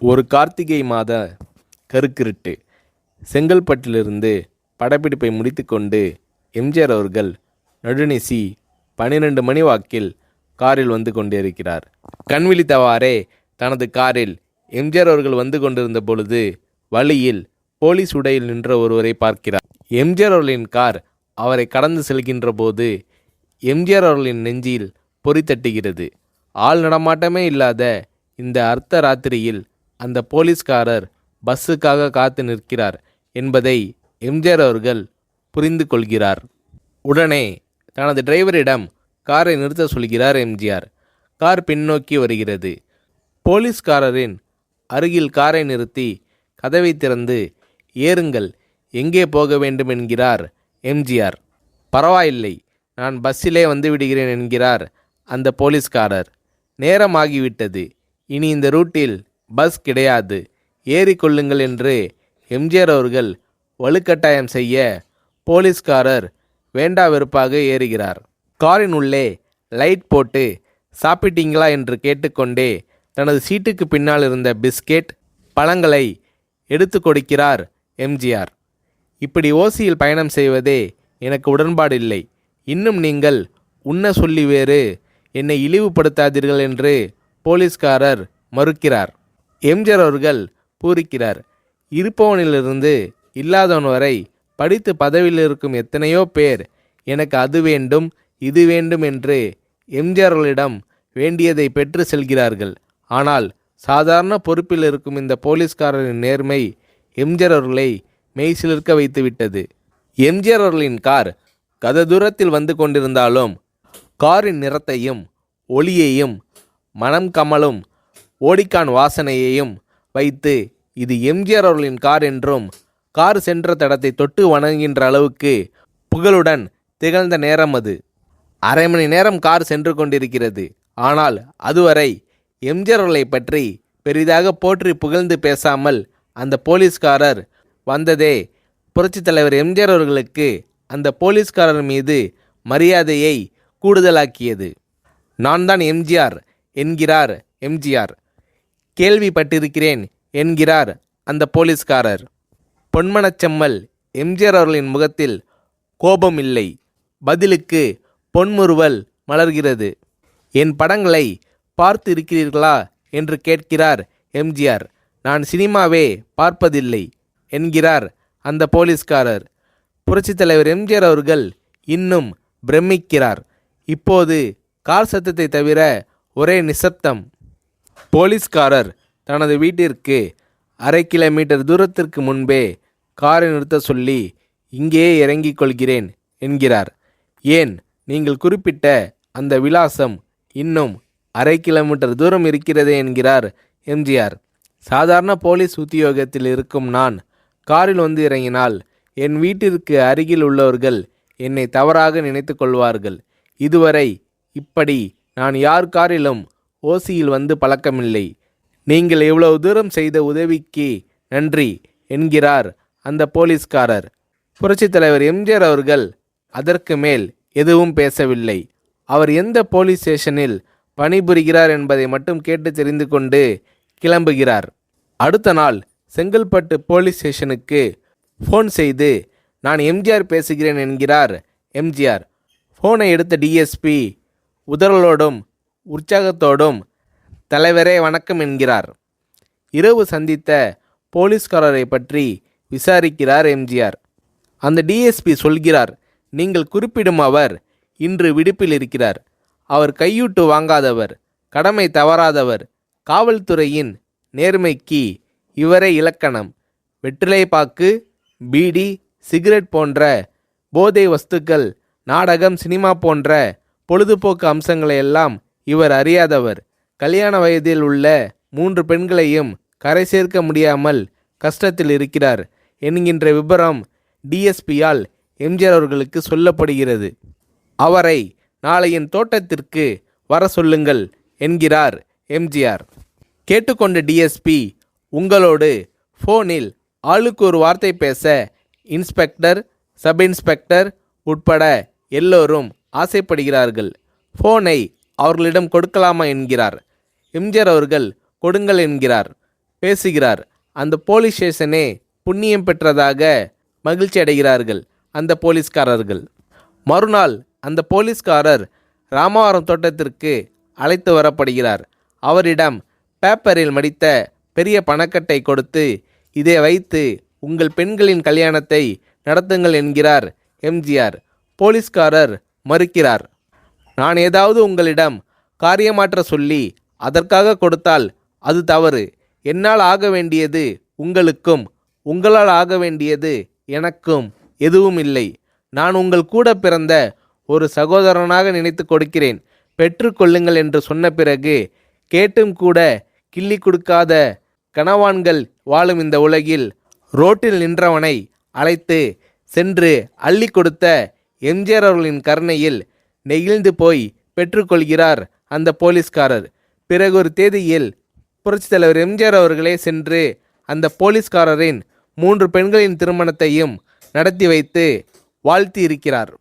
ஒரு கார்த்திகை மாத கருக்கிருட்டு. செங்கல்பட்டிலிருந்து படப்பிடிப்பை முடித்துக்கொண்டு எம்ஜிஆர் அவர்கள் நடுநிசி 12 மணி வாக்கில் காரில் வந்து கொண்டிருக்கிறார். கண் விழித்தவாறே தனது காரில் எம்ஜிஆர் அவர்கள் வந்து கொண்டிருந்த பொழுது வழியில் போலீஸ் உடையில் நின்ற ஒருவரை பார்க்கிறார். எம்ஜிஆர் அவர்களின் கார் அவரை கடந்து செல்கின்ற போது எம்ஜிஆர் அவர்களின் நெஞ்சில் பொறி தட்டுகிறது. ஆள் நடமாட்டமே இல்லாத இந்த அர்த்த ராத்திரியில் அந்த போலீஸ்காரர் பஸ்ஸுக்காக காத்து நிற்கிறார் என்பதை எம்ஜிஆர் அவர்கள் புரிந்து கொள்கிறார். உடனே தனது டிரைவரிடம் காரை நிறுத்த சொல்கிறார் எம்ஜிஆர். கார் பின்னோக்கி வருகிறது. போலீஸ்காரரின் அருகில் காரை நிறுத்தி கதவை திறந்து ஏறுங்கள், எங்கே போக வேண்டும் என்கிறார் எம்ஜிஆர். பரவாயில்லை, நான் பஸ்ஸிலே வந்து விடுகிறேன் என்கிறார் அந்த போலீஸ்காரர். நேரமாகிவிட்டது, இனி இந்த ரூட்டில் பஸ் கிடையாது, ஏறிக்கொள்ளுங்கள் என்று எம்ஜிஆர் அவர்கள் வலுக்கட்டாயம் செய்ய போலீஸ்காரர் வேண்டா வெறுப்பாக ஏறுகிறார். காரின் உள்ளே லைட் போட்டு சாப்பிட்டீங்களா என்று கேட்டுக்கொண்டே தனது சீட்டுக்கு பின்னால் இருந்த பிஸ்கெட் பழங்களை எடுத்து கொடுக்கிறார் எம்ஜிஆர். இப்படி ஓசியில் பயணம் செய்வதே எனக்கு உடன்பாடில்லை. இன்னும் நீங்கள் உண்ண சொல்லி வேறு என்னை இழிவுபடுத்தாதீர்கள் என்று போலீஸ்காரர் மறுக்கிறார். எம்ஜிஆர் அவர்கள் பூரிக்கிறார். இருப்பவனிலிருந்து இல்லாதவன் வரை படித்து பதவியில் இருக்கும் எத்தனையோ பேர் எனக்கு அது வேண்டும் இது வேண்டும் என்று எம்ஜிஆர் அவர்களிடம் வேண்டியதை பெற்று செல்கிறார்கள். ஆனால் சாதாரண பொறுப்பில் இருக்கும் இந்த போலீஸ்காரரின் நேர்மை எம்ஜிஆர் அவர்களை மெய்சிலிர்க்க வைத்துவிட்டது. எம்ஜிஆர் அவர்களின் கார் கத தூரத்தில் வந்து கொண்டிருந்தாலும் காரின் நிறத்தையும் ஒளியையும் மனம் கமலும் ஓடிக்கான் வாசனையையும் வைத்து இது எம்ஜிஆர் அவர்களின் கார் என்றும் கார் சென்ற தடத்தை தொட்டு வணங்குகின்ற அளவுக்கு புகழுடன் திகழ்ந்த நேரம் அது. அரை மணி நேரம் கார் சென்று கொண்டிருக்கிறது. ஆனால் அதுவரை எம்ஜிஆர் அவர்களை பற்றி பெரிதாக போற்றி புகழ்ந்து பேசாமல் அந்த போலீஸ்காரர் வந்ததே புரட்சித் தலைவர் எம்ஜிஆர் அவர்களுக்கு அந்த போலீஸ்காரர் மீது மரியாதையை கூடுதலாக்கியது. நான் தான் எம்ஜிஆர் என்கிறார் எம்ஜிஆர். கேள்விப்பட்டிருக்கிறேன் என்கிறார் அந்த போலீஸ்காரர். பொன்மனச்செம்மல் எம்ஜிஆர் அவர்களின் முகத்தில் கோபம் இல்லை, பதிலுக்கு பொன்முறுவல் மலர்கிறது. என் படங்களை பார்த்து இருக்கிறீர்களா என்று கேட்கிறார் எம்ஜிஆர். நான் சினிமாவே பார்ப்பதில்லை என்கிறார் அந்த போலீஸ்காரர். புரட்சித் தலைவர் எம்ஜிஆர் அவர்கள் இன்னும் பிரமிக்கிறார். இப்போது கார் சத்தத்தை தவிர ஒரே நிசப்தம். போலீஸ்காரர் தனது வீட்டிற்கு 1/2 கிலோமீட்டர் தூரத்திற்கு முன்பே காரை நிறுத்த சொல்லி இங்கேயே இறங்கிக் கொள்கிறேன் என்கிறார். ஏன், நீங்கள் குறிப்பிட்ட அந்த விலாசம் இன்னும் 1/2 கிலோமீட்டர் தூரம் இருக்கிறதே என்கிறார் எம்ஜிஆர். சாதாரண போலீஸ் உத்தியோகத்தில் இருக்கும் நான் காரில் வந்து இறங்கினால் என் வீட்டிற்கு அருகில் உள்ளவர்கள் என்னை தவறாக நினைத்து கொள்வார்கள். இதுவரை இப்படி நான் யார் காரிலும் ஓசியில் வந்து பழக்கமில்லை. நீங்கள் இவ்வளவு தூரம் செய்த உதவிக்கு நன்றி என்கிறார் அந்த போலீஸ்காரர். புரட்சித் தலைவர் எம்ஜிஆர் அவர்கள் அதற்கு மேல் எதுவும் பேசவில்லை. அவர் எந்த போலீஸ் ஸ்டேஷனில் பணிபுரிகிறார் என்பதை மட்டும் கேட்டு தெரிந்து கொண்டு கிளம்புகிறார். அடுத்த நாள் செங்கல்பட்டு போலீஸ் ஸ்டேஷனுக்கு ஃபோன் செய்து நான் எம்ஜிஆர் பேசுகிறேன் என்கிறார் எம்ஜிஆர். ஃபோனை எடுத்த டிஎஸ்பி உதறலோடும் உற்சாகத்தோடும் தலைவரே வணக்கம் என்கிறார். இரவு சந்தித்த போலீஸ்காரரை பற்றி விசாரிக்கிறார் எம்ஜிஆர். அந்த டிஎஸ்பி சொல்கிறார், நீங்கள் குறிப்பிடும் அவர் இன்று விடுப்பில் இருக்கிறார். அவர் கையூட்டு வாங்காதவர், கடமை தவறாதவர், காவல்துறையின் நேர்மைக்கு இவரே இலக்கணம். வெற்றிலை பாக்கு, பீடி, சிகரெட் போன்ற போதை வஸ்துக்கள், நாடகம், சினிமா போன்ற பொழுதுபோக்கு அம்சங்களையெல்லாம் இவர் அறியாதவர். கல்யாண வயதில் உள்ள 3 பெண்களையும் கரை சேர்க்க முடியாமல் கஷ்டத்தில் இருக்கிறார் என்கின்ற விபரம் டிஎஸ்பியால் எம்ஜிஆர் அவர்களுக்கு சொல்லப்படுகிறது. அவரை நாளை என் தோட்டத்திற்கு வர சொல்லுங்கள் என்கிறார் எம்ஜிஆர். கேட்டுக்கொண்ட டிஎஸ்பி உங்களோடு ஃபோனில் ஆளுக்கு ஒரு வார்த்தை பேச இன்ஸ்பெக்டர், சப் இன்ஸ்பெக்டர் உட்பட எல்லோரும் ஆசைப்படுகிறார்கள். ஃபோனை அவர்களிடம் கொடுக்கலாமா என்கிறார். எம்ஜிஆர் அவர்கள் கொடுங்கள் என்கிறார். பேசுகிறார். அந்த போலீஸ் ஸ்டேஷனே புண்ணியம் பெற்றதாக மகிழ்ச்சி அடைகிறார்கள் அந்த போலீஸ்காரர்கள். மறுநாள் அந்த போலீஸ்காரர் ராமவரம் தோட்டத்திற்கு அழைத்து வரப்படுகிறார். அவரிடம் பேப்பரில் மடித்த பெரிய பணக்கட்டை கொடுத்து, இதை வைத்து உங்கள் பெண்களின் கல்யாணத்தை நடத்துங்கள் என்கிறார் எம்ஜிஆர். போலீஸ்காரர் மறுக்கிறார். நான் ஏதாவது உங்களிடம் காரியமாற்ற சொல்லி அதற்காக கொடுத்தால் அது தவறு. என்னால் ஆக வேண்டியது உங்களுக்கும், உங்களால் ஆக வேண்டியது எனக்கும் எதுவும் இல்லை. நான் உங்கள் கூட பிறந்த ஒரு சகோதரனாக நினைத்து கொடுக்கிறேன், பெற்றுக்கொள்ளுங்கள் என்று சொன்ன பிறகு கேட்டும் கூட கிள்ளி கொடுக்காத கனவான்கள் வாழும் இந்த உலகில் ரோட்டில் நின்றவனை அழைத்து சென்று அள்ளி கொடுத்த எம்ஜிஆர் அவர்களின் கருணையில் நெகிழ்ந்து போய் பெற்றுக்கொள்கிறார் அந்த போலீஸ்காரர். பிறகு ஒரு தேதியில் புரட்சித் தலைவர் எம்ஜிஆர் அவர்களே சென்று அந்த போலீஸ்காரரின் 3 பெண்களின் திருமணத்தையும் நடத்தி வைத்து வாழ்த்தி இருக்கிறார்.